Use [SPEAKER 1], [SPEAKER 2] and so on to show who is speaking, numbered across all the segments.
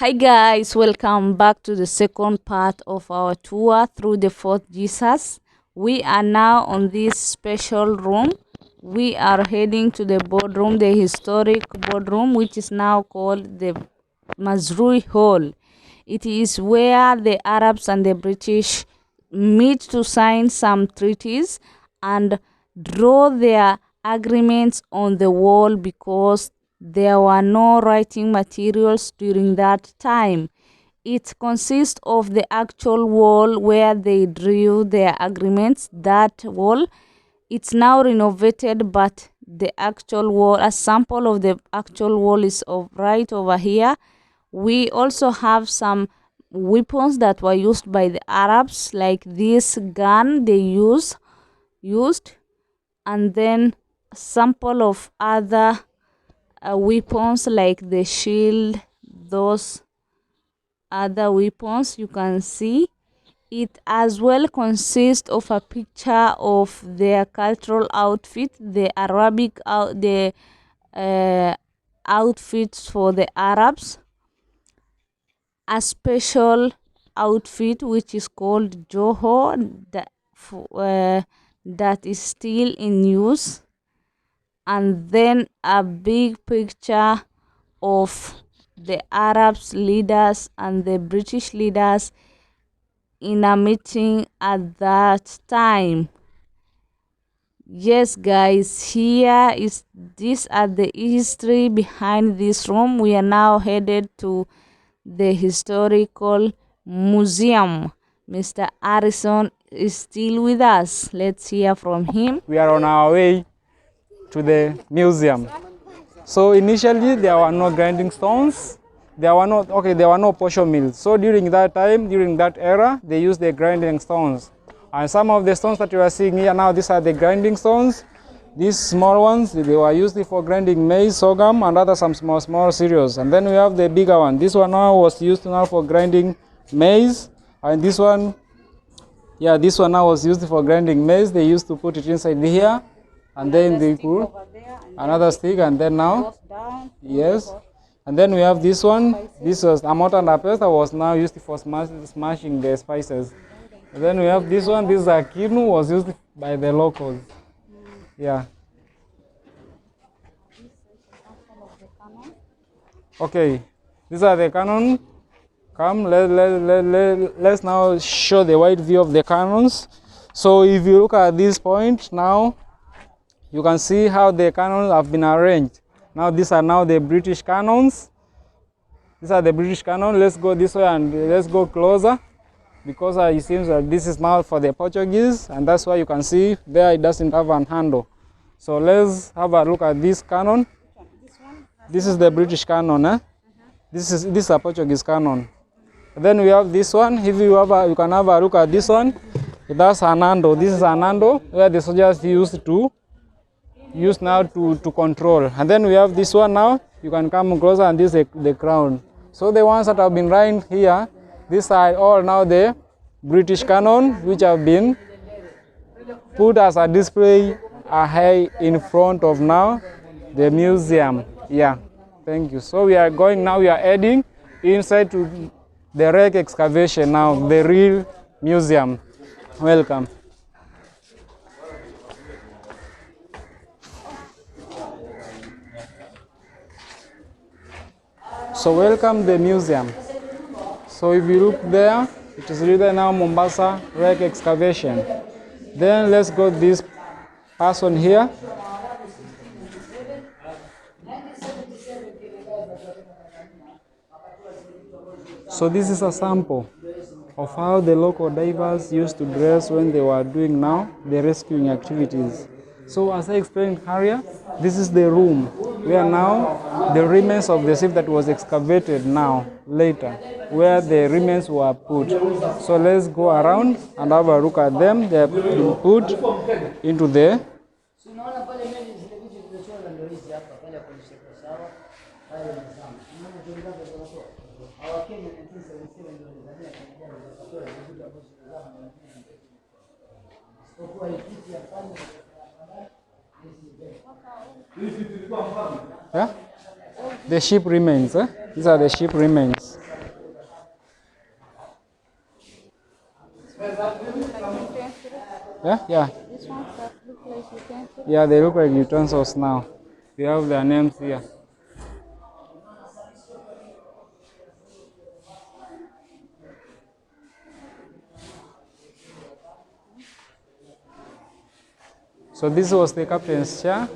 [SPEAKER 1] Hi guys, welcome back to the second part of our tour through the Fort Jesus. We are now on this special room. We are heading to the boardroom, the historic boardroom, which is now called the Mazrui Hall. It is where the Arabs and the British meet to sign some treaties and draw their agreements on the wall because there were no writing materials during that time. It consists of the actual wall where they drew their agreements. That wall, it's now renovated, but the actual wall, a sample of the actual wall is right over here. We also have some weapons that were used by the Arabs, like this gun they used, and then a sample of other weapons like the shield, those other weapons you can see. It as well consists of a picture of their cultural outfit, the Arabic the outfits for the Arabs, a special outfit which is called Joho that is still in use, and then a big picture of the Arabs leaders and the British leaders in a meeting at that time. Yes guys, here is this at the history behind this room. We are now headed to the historical museum. Mr. Harrison is still with us. Let's hear from him.
[SPEAKER 2] We are on our way to the museum. So initially there were no grinding stones. There were no portion mills. So during that time, during that era, they used the grinding stones. And some of the stones that you are seeing here now, these are the grinding stones. These small ones, they were used for grinding maize, sorghum, and other some small cereals. And then we have the bigger one. This one now was used now for grinding maize. And this one now was used for grinding maize. They used to put it inside here. And then they put another stick, and then now, yes. And then we have this one. This was a mortar and a pestle was now used for smashing the spices. And then we have this one. This is a kinu, was used by the locals. Yeah. Okay, these are the cannon. Come, let's now show the wide view of the cannons. So if you look at this point now, you can see how the cannons have been arranged. Now these are now the British cannons. These are the British cannons. Let's go this way and let's go closer, because it seems that this is now for the Portuguese, and that's why you can see there it doesn't have an handle. So let's have a look at this cannon. This is the British cannon. This is a Portuguese cannon. Then we have this one. If you can have a look at this one. That's an handle. This is an handle where the soldiers use now to control. And then we have this one now. You can come closer, and this is the crown. So the ones that have been lying here, these are all now the British cannon, which have been put as a display high in front of now the museum. Yeah, thank you. So we are going now, we are heading inside to the wreck excavation now, the real museum. Welcome. So welcome the museum. So if you look there, it is written now Mombasa wreck excavation. Then let's go this person here. So this is a sample of how the local divers used to dress when they were doing now the rescuing activities. So as I explained earlier, this is the room where now the remains of the ship that was excavated now, later, where the remains were put. So let's go around and have a look at them. They have been put into the the ship remains. These are the ship remains.
[SPEAKER 1] Like utensils.
[SPEAKER 2] Yeah, yeah.
[SPEAKER 1] This ones that look like utensils.
[SPEAKER 2] Yeah, they look like utensils now. They have their names here. So this was the captain's chair.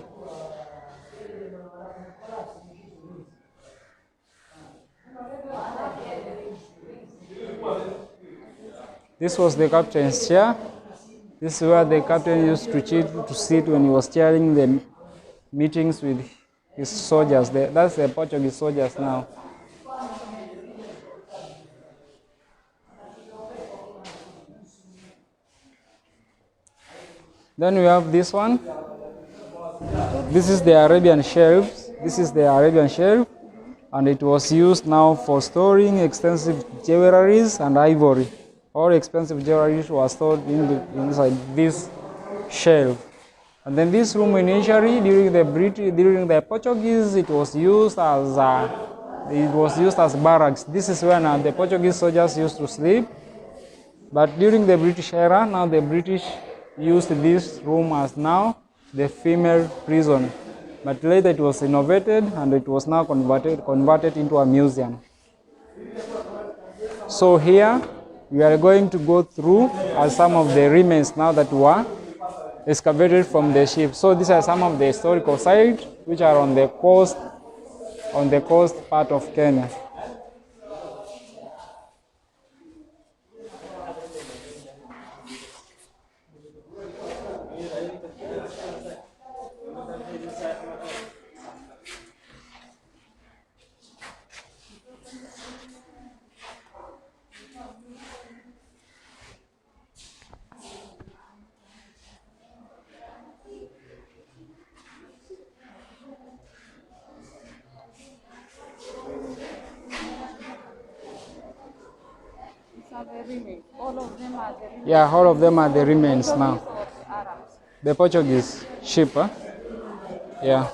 [SPEAKER 2] This was the captain's chair. This is where the captain used to sit when he was chairing the meetings with his soldiers. That's the Portuguese soldiers now. Then we have this one. This is the Arabian shelves. This is the Arabian shelf, and it was used now for storing expensive jewelries and ivory. All expensive jewelry was stored inside this shelf. And then this room initially during the Portuguese, it was used as barracks. This is where now the Portuguese soldiers used to sleep. But during the British era, now the British used this room as now the female prison. But later it was innovated and it was now converted into a museum. So here we are going to go through some of the remains now that were excavated from the ship. So these are some of the historical sites which are on the coast part of Kenya.
[SPEAKER 1] These are the remains. All of them are the remains.
[SPEAKER 2] Yeah, all of them are the remains now.
[SPEAKER 1] Portuguese or the Arabs.
[SPEAKER 2] The Portuguese ship, huh? Yeah.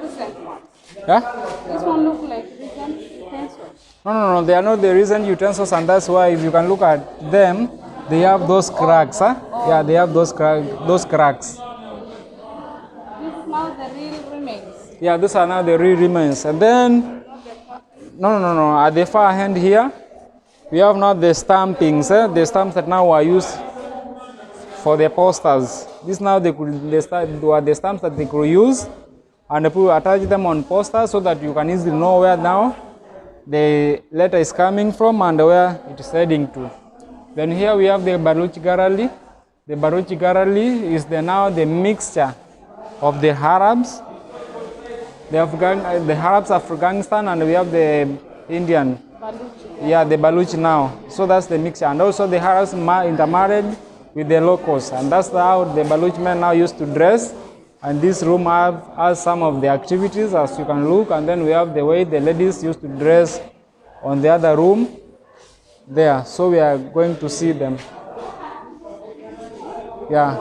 [SPEAKER 1] Recent ones.
[SPEAKER 2] Yeah?
[SPEAKER 1] This one look like recent utensils.
[SPEAKER 2] No, they are not the recent utensils, and that's why if you can look at them, they have those cracks, huh? Yeah, they have those cracks.
[SPEAKER 1] This is now the real remains.
[SPEAKER 2] Yeah, those are now the real remains. And then, no, at the far end here, we have now the stampings, the stamps that now are used for the posters. This now were the stamps that they could use, and people attach them on posters so that you can easily know where now the letter is coming from and where it is heading to. Then here we have the Baruch Garali. The Baruch Garali is now the mixture of the Arabs, the Arabs of Afghanistan, and we have the Indian.
[SPEAKER 1] Baluchi.
[SPEAKER 2] Yeah, the Baluch now. So that's the mixture. And also the Arabs intermarried with the locals. And that's how the Baluch men now used to dress. And this room has some of the activities, as you can look. And then we have the way the ladies used to dress on the other room there. So we are going to see them. Yeah,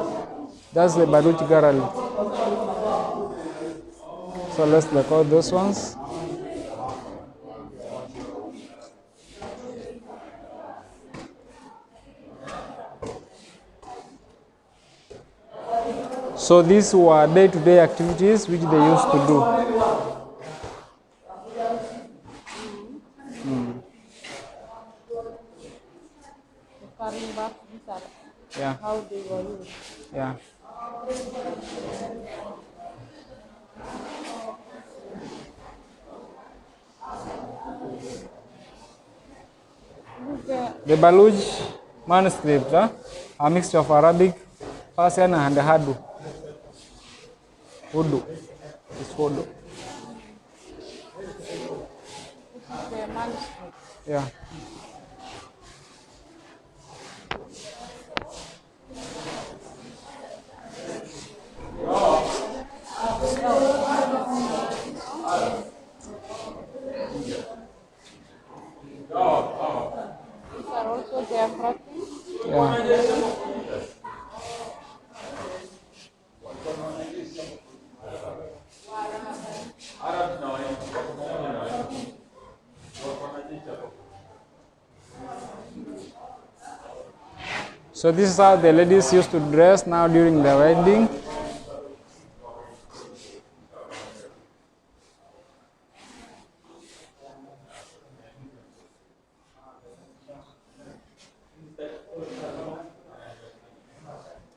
[SPEAKER 2] that's the Baruch Garali. So let's record those ones. So these were day-to-day activities which they used to do.
[SPEAKER 1] Carrying back these are
[SPEAKER 2] Yeah,
[SPEAKER 1] how they were used.
[SPEAKER 2] yeah.
[SPEAKER 1] Look there.
[SPEAKER 2] The Baluch manuscript, a mixture of Arabic, Persian, and Urdu. Urdu. It's Urdu.
[SPEAKER 1] The manuscript.
[SPEAKER 2] Yeah.
[SPEAKER 1] These are also their wrappings.
[SPEAKER 2] Yeah. So this is how the ladies used to dress now during the wedding.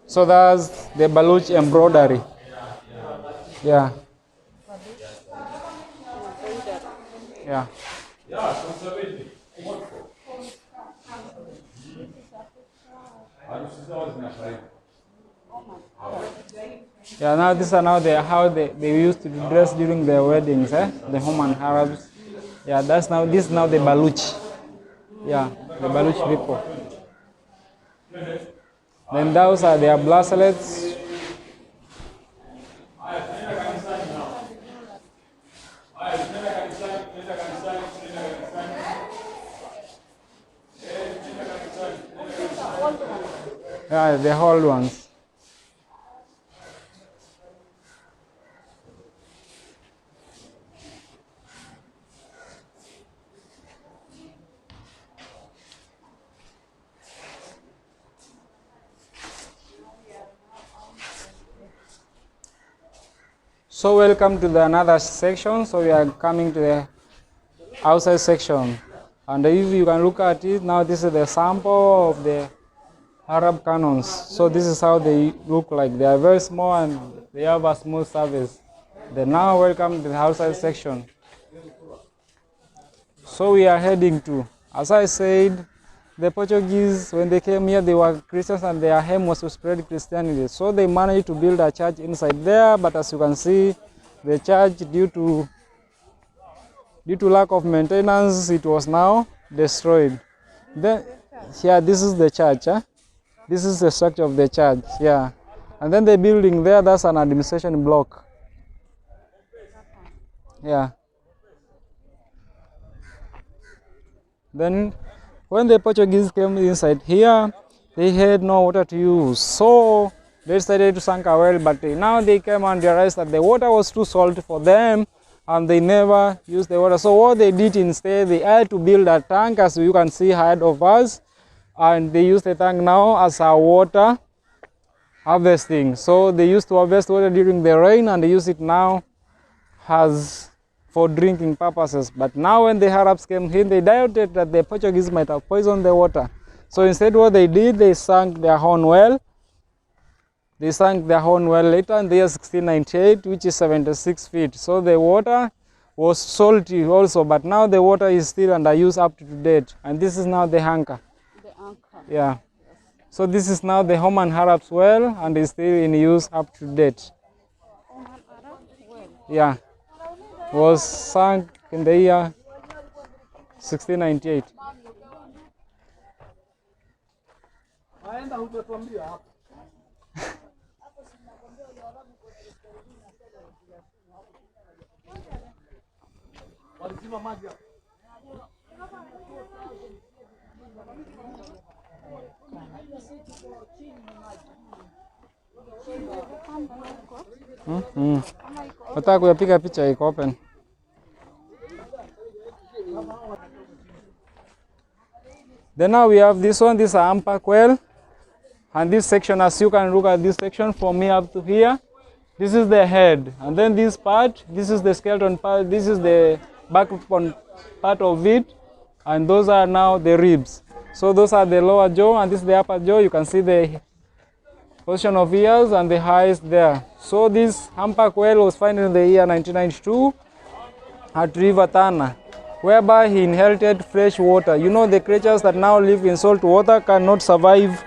[SPEAKER 2] So that's the Baluch embroidery. Yeah. Yeah. Yeah, now these are now how they used to dress during their weddings, the Oman Arabs. Yeah, this is now the Baluch. Yeah, the Baluch people. Then those are their bracelets. Yeah, the old ones. So welcome to the another section. So we are coming to the outside section. And if you can look at it, now this is the sample of the Arab cannons. So this is how they look like. They are very small and they have a smooth surface. Then now welcome to the outside section. So we are heading to, as I said, the Portuguese, when they came here, they were Christians and their aim was to spread Christianity. So they managed to build a church inside there, but as you can see, the church, due to lack of maintenance, it was now destroyed. Then, yeah, this is the church. This is the structure of the church, yeah. And then the building there, that's an administration block. Yeah. Then when the Portuguese came inside here, they had no water to use. So they decided to sink a well, but now they came and realized that the water was too salty for them and they never used the water. So what they did instead, they had to build a tank, as you can see ahead of us, and they use the tank now as a water harvesting. So they used to harvest water during the rain and they use it now as for drinking purposes. But now when the Arabs came in, they doubted that the Portuguese might have poisoned the water. So instead what they did, they sank their own well. They sank their own well later in the year 1698, which is 76 feet. So the water was salty also, but now the water is still under use up to date. And this is now the anchor.
[SPEAKER 1] The anchor.
[SPEAKER 2] Yeah. So this is now the Oman Arabs well and is still in use up to date.
[SPEAKER 1] Oman Arab well.
[SPEAKER 2] Yeah. Was sunk in the year 1698. Nataka kuyapiga picha iko open. Then now we have this one, this is a Humpback well. And this section, as you can look at this section from here up to here, this is the head. And then this part, this is the skeleton part, this is the backbone part of it. And those are now the ribs. So those are the lower jaw and this is the upper jaw. You can see the position of ears and the eyes there. So this Humpback whale was found in the year 1992 at River Tana. whereby he inherited fresh water. You know, the creatures that now live in salt water cannot survive.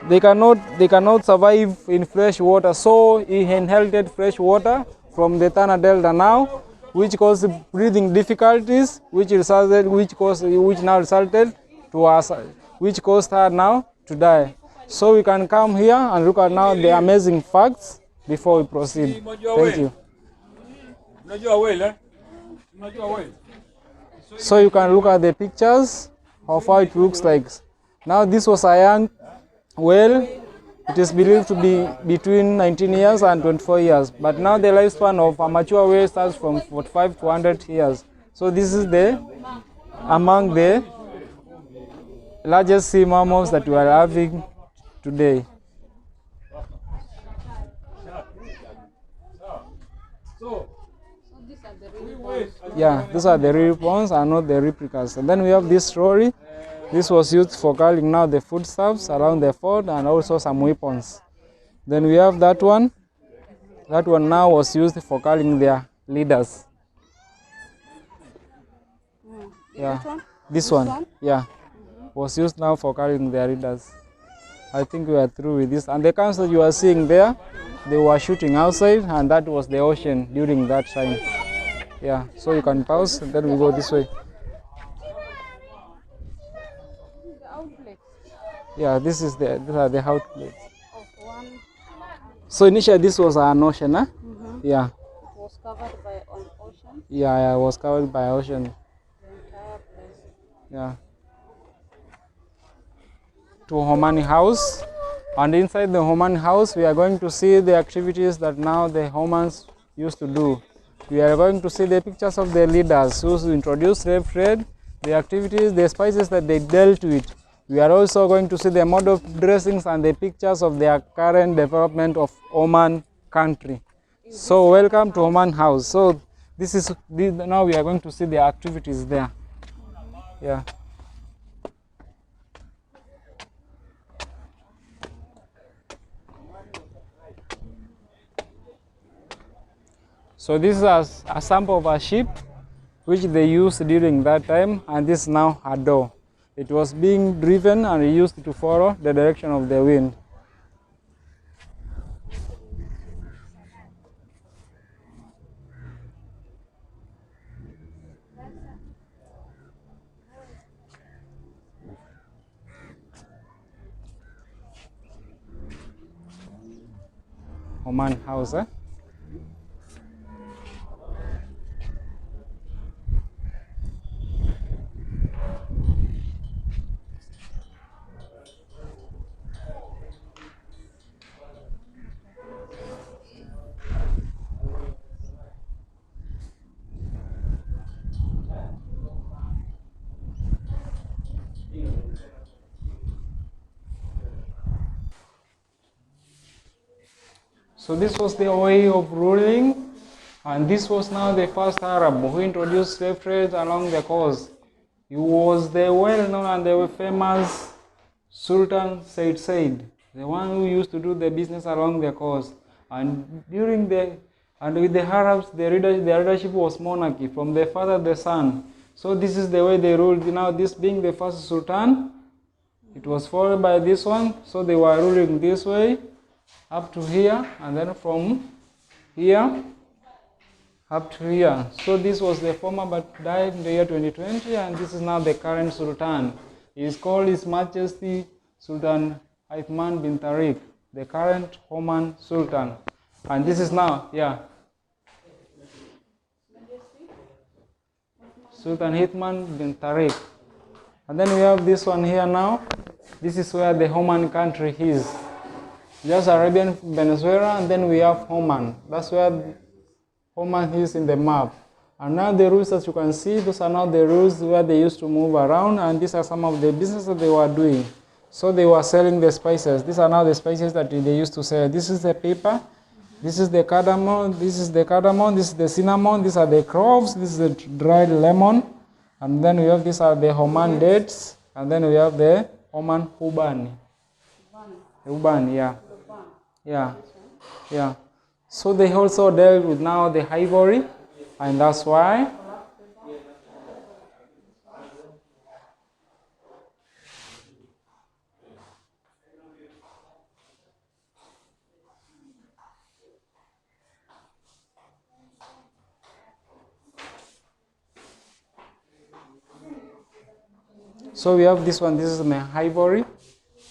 [SPEAKER 2] They cannot survive in fresh water. So he inherited fresh water from the Tana Delta now, which caused breathing difficulties, which now resulted to us, which caused her now to die. So we can come here and look at now the amazing facts before we proceed. Thank you. So you can look at the pictures of how it looks like. Now this was a young whale. It is believed to be between 19 years and 24 years. But now the lifespan of a mature whale starts from 45 to 100 years. So this is among the largest sea mammals that we are having today. Yeah, these are the real ones and not the replicas. And then we have this story. This was used for carrying now the foodstuffs around the fort and also some weapons. Then we have that one. That one now was used for carrying their leaders. Yeah, this one, yeah, was used now for carrying their leaders. I think we are through with this. And the camps that you are seeing there, they were shooting outside, and that was the ocean during that time. Yeah, so you can pause and then we go this way. Yeah, these are the outlets. So initially this was an ocean, huh? Yeah.
[SPEAKER 1] It was covered by an ocean.
[SPEAKER 2] Yeah, it was covered by ocean.
[SPEAKER 1] The entire place.
[SPEAKER 2] Yeah. To Omani house, and inside the Oman house we are going to see the activities that now the Omans used to do. We are going to see the pictures of the leaders who introduced slave trade, the activities, the spices that they dealt with. We are also going to see the mode of dressings and the pictures of their current development of Oman country. So welcome to Oman house. So now we are going to see the activities there. Yeah. So this is a sample of a ship which they used during that time, and this is now a door. It was being driven and used to follow the direction of the wind. Oman house, eh? So this was the way of ruling, and this was now the first Arab who introduced slave trade along the coast. He was the well-known and the famous Sultan Said, the one who used to do the business along the coast. And with the Arabs, the leadership was monarchy from the father to the son. So this is the way they ruled. Now this being the first Sultan, it was followed by this one. So they were ruling this way up to here, and then from here up to here. So this was the former, but died in the year 2020, and this is now the current Sultan. He is called His Majesty Sultan Hithman bin Tariq, the current Oman Sultan. And this is now, yeah, Sultan Hithman bin Tariq. And then we have this one here now. This is where the Oman country is. Just Arabian Venezuela, and then we have Oman. That's where Oman is in the map. And now the routes, as you can see, those are now the routes where they used to move around, and these are some of the businesses that they were doing. So they were selling the spices. These are now the spices that they used to sell. This is the pepper, this is the cardamom, this is the cinnamon, these are the cloves, this is the dried lemon, and then we have these are the Oman dates, and then we have the Oman ubani. Ubani, yeah. Yeah, yeah. So they also dealt with now the ivory, and that's why So we have this one. This is the ivory.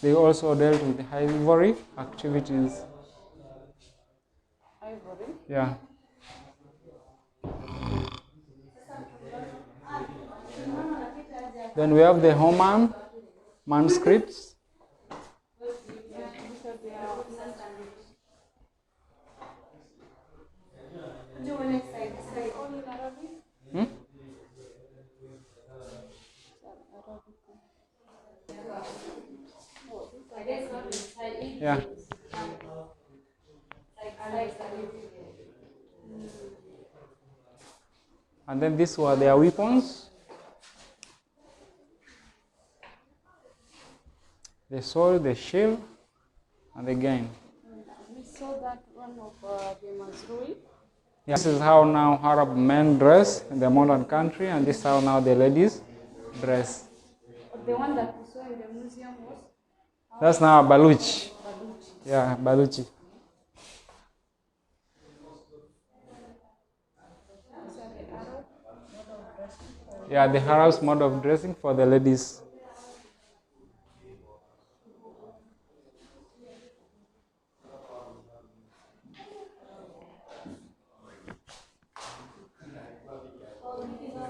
[SPEAKER 2] They also dealt with ivory activities.
[SPEAKER 1] Ivory.
[SPEAKER 2] Yeah. Then we have the Oman manuscripts. Hmm? Yeah. And then these were their weapons. The sword, the shield, and the gun.
[SPEAKER 1] We saw that one of the Mazrui.
[SPEAKER 2] Yeah. This is how now Arab men dress in the modern country, and this is how now the ladies dress.
[SPEAKER 1] The one that we saw in the museum was
[SPEAKER 2] That's now Baluch.
[SPEAKER 1] Baluchi.
[SPEAKER 2] Yeah, Baluchi.
[SPEAKER 1] These are the Arab model of dressing for
[SPEAKER 2] Yeah, the Arab's mode of dressing for the ladies.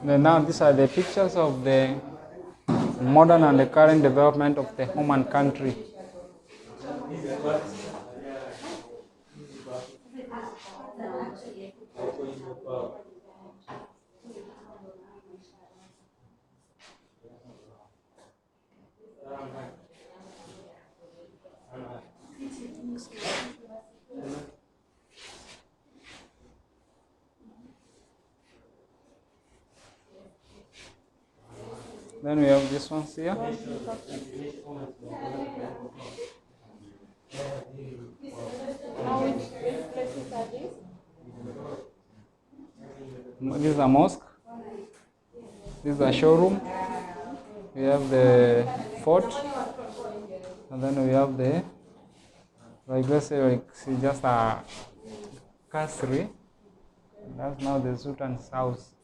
[SPEAKER 2] Then now these are the pictures of the modern and the current development of the Oman country. Then we have this ones here.
[SPEAKER 1] now which places are these?
[SPEAKER 2] This is a mosque. This is a showroom. We have the fort. And then we have the, like let's say, like, see just a kasri. That's now the Sultan's house.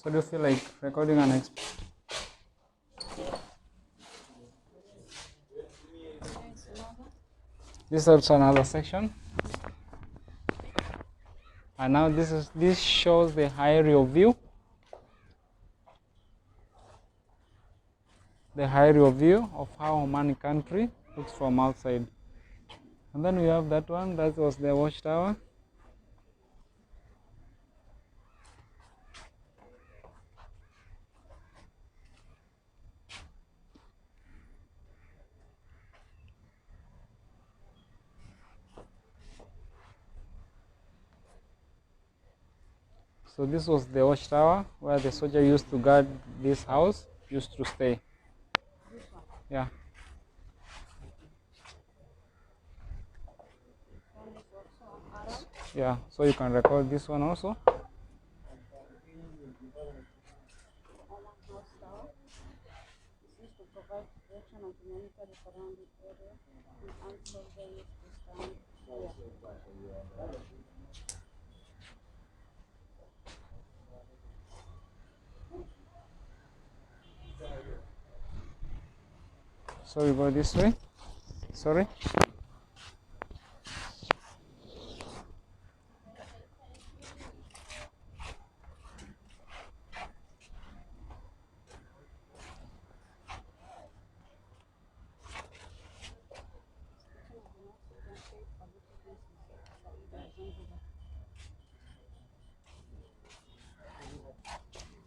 [SPEAKER 2] So do you feel like recording an This is also another section. And now this shows the aerial view. The aerial view of how Oman country looks from outside. And then we have that one, that was the watchtower. So this was the watchtower where the soldier used to guard this house, used to stay. Yeah. Yeah, so you can record this one also.
[SPEAKER 1] Oman House Tower. This is to provide protection and to monitor the surrounding area and answer the use to stand here.
[SPEAKER 2] So we go this way. Sorry.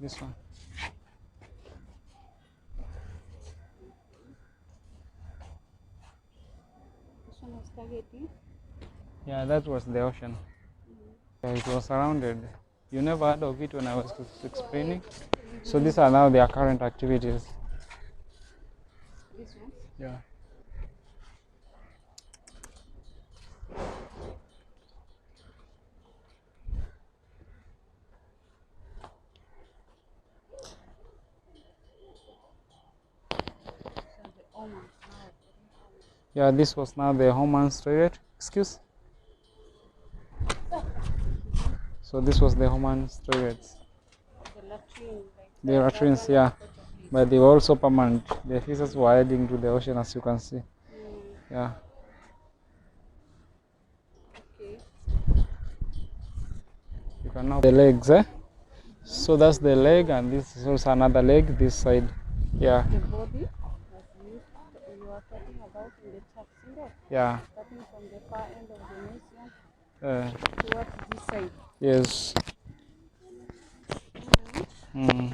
[SPEAKER 2] This one.
[SPEAKER 1] ocean was targeting?
[SPEAKER 2] Yeah, that was the ocean. Yeah, it was surrounded. You never heard of it when I was explaining. So these are now their current activities.
[SPEAKER 1] This one?
[SPEAKER 2] Yeah.
[SPEAKER 1] So the Oman now.
[SPEAKER 2] Yeah, this was now the Oman's toilet. Excuse. So this was the Oman's toilets.
[SPEAKER 1] The latrine, like
[SPEAKER 2] The
[SPEAKER 1] that
[SPEAKER 2] latrines,
[SPEAKER 1] one
[SPEAKER 2] yeah.
[SPEAKER 1] was Portuguese.
[SPEAKER 2] But they were also permanent. The fishes were heading to the ocean, as you can see. Yeah.
[SPEAKER 1] Okay.
[SPEAKER 2] You can now the legs, eh? So that's the leg, and this is also another leg this side. Yeah.
[SPEAKER 1] The body was used, you are talking about in the tuxedo,
[SPEAKER 2] Yeah.
[SPEAKER 1] starting from the far end of the museum
[SPEAKER 2] Uh,
[SPEAKER 1] towards this side.
[SPEAKER 2] yes. Mm.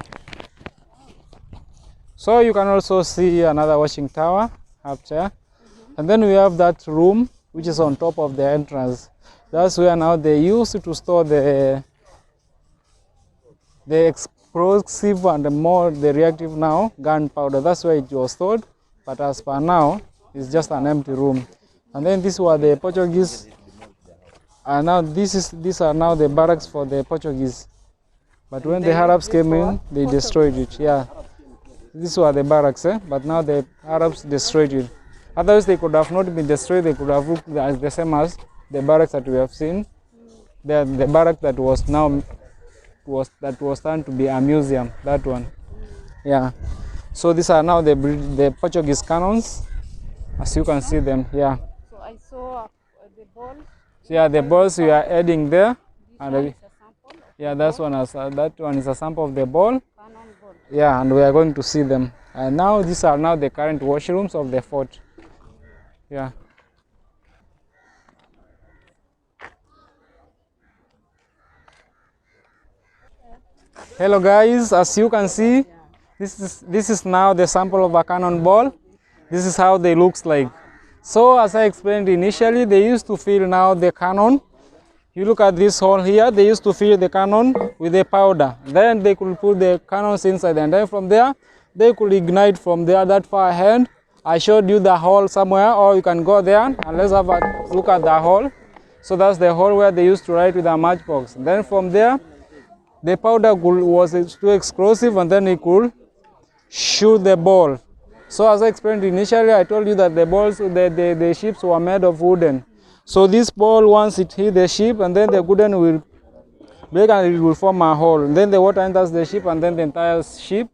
[SPEAKER 2] So you can also see another watching tower up there. And then we have that room which is on top of the entrance. That's where now they used to store the explosive and the reactive now, gunpowder. That's where it was stored. But as per now, it's just an empty room. And then these were the Portuguese. And now these are now the barracks for the Portuguese. But when the Arabs came in, they destroyed it. Yeah. These were the barracks, but now the Arabs destroyed it. Otherwise, they could have not been destroyed. They could have looked as the same as the barracks that we have seen. The barrack that was now was turned to be a museum. That one, yeah. So these are now the Portuguese cannons, as you can see them. Yeah.
[SPEAKER 1] So I saw the ball.
[SPEAKER 2] So yeah, the balls we are adding there,
[SPEAKER 1] This
[SPEAKER 2] and
[SPEAKER 1] one is a sample of
[SPEAKER 2] yeah,
[SPEAKER 1] the
[SPEAKER 2] that one is a sample of the ball.
[SPEAKER 1] cannon ball.
[SPEAKER 2] Yeah, and we are going to see them. And now these are now the current washrooms of the fort. Yeah. Hello guys, as you can see, this is now the sample of a cannonball. This is how they looks like. So as I explained initially, they used to fill now the cannon. You look at this hole here, they used to fill the cannon with the powder. Then they could put the cannons inside, and then from there, they could ignite from there that far ahead. I showed you the hole somewhere, or you can go there and let's have a look at the hole. So that's the hole where they used to write with a matchbox. Then from there, the powder was too explosive, and then it could shoot the ball. So as I explained initially, I told you that the ships were made of wooden. So this ball, once it hit the ship, and then the wooden will break and it will form a hole. And then the water enters the ship, and then the entire ship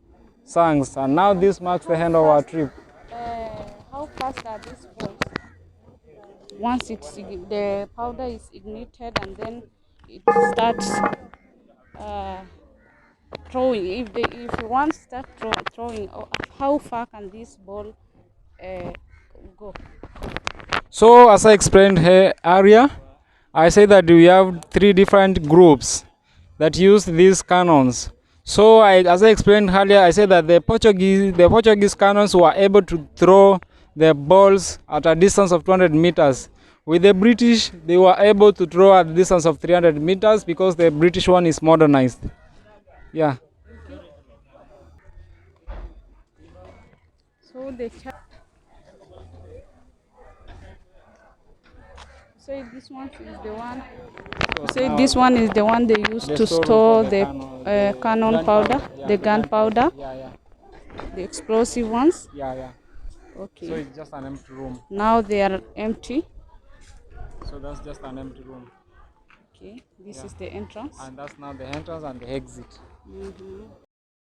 [SPEAKER 2] sinks. And now this marks the end of our trip.
[SPEAKER 1] How fast are these balls? Once the powder is ignited and then it starts throwing. If you want to start throwing, how far can this ball go?
[SPEAKER 2] So as I explained here earlier, I say that we have three different groups that use these cannons. So as I explained earlier, I said that the Portuguese cannons were able to throw the balls at a distance of 200 meters. With the British, they were able to throw at a distance of 300 meters because the British one is modernized. Yeah.
[SPEAKER 1] So this one is the one. So this one is the one they used to store the cannon powder, the gunpowder, the explosive ones.
[SPEAKER 2] Yeah.
[SPEAKER 1] Okay.
[SPEAKER 2] So it's just an empty room.
[SPEAKER 1] Now they are empty.
[SPEAKER 2] So that's just an empty room.
[SPEAKER 1] Okay. This is the entrance.
[SPEAKER 2] And that's now the entrance and the exit.
[SPEAKER 1] Mm-hmm.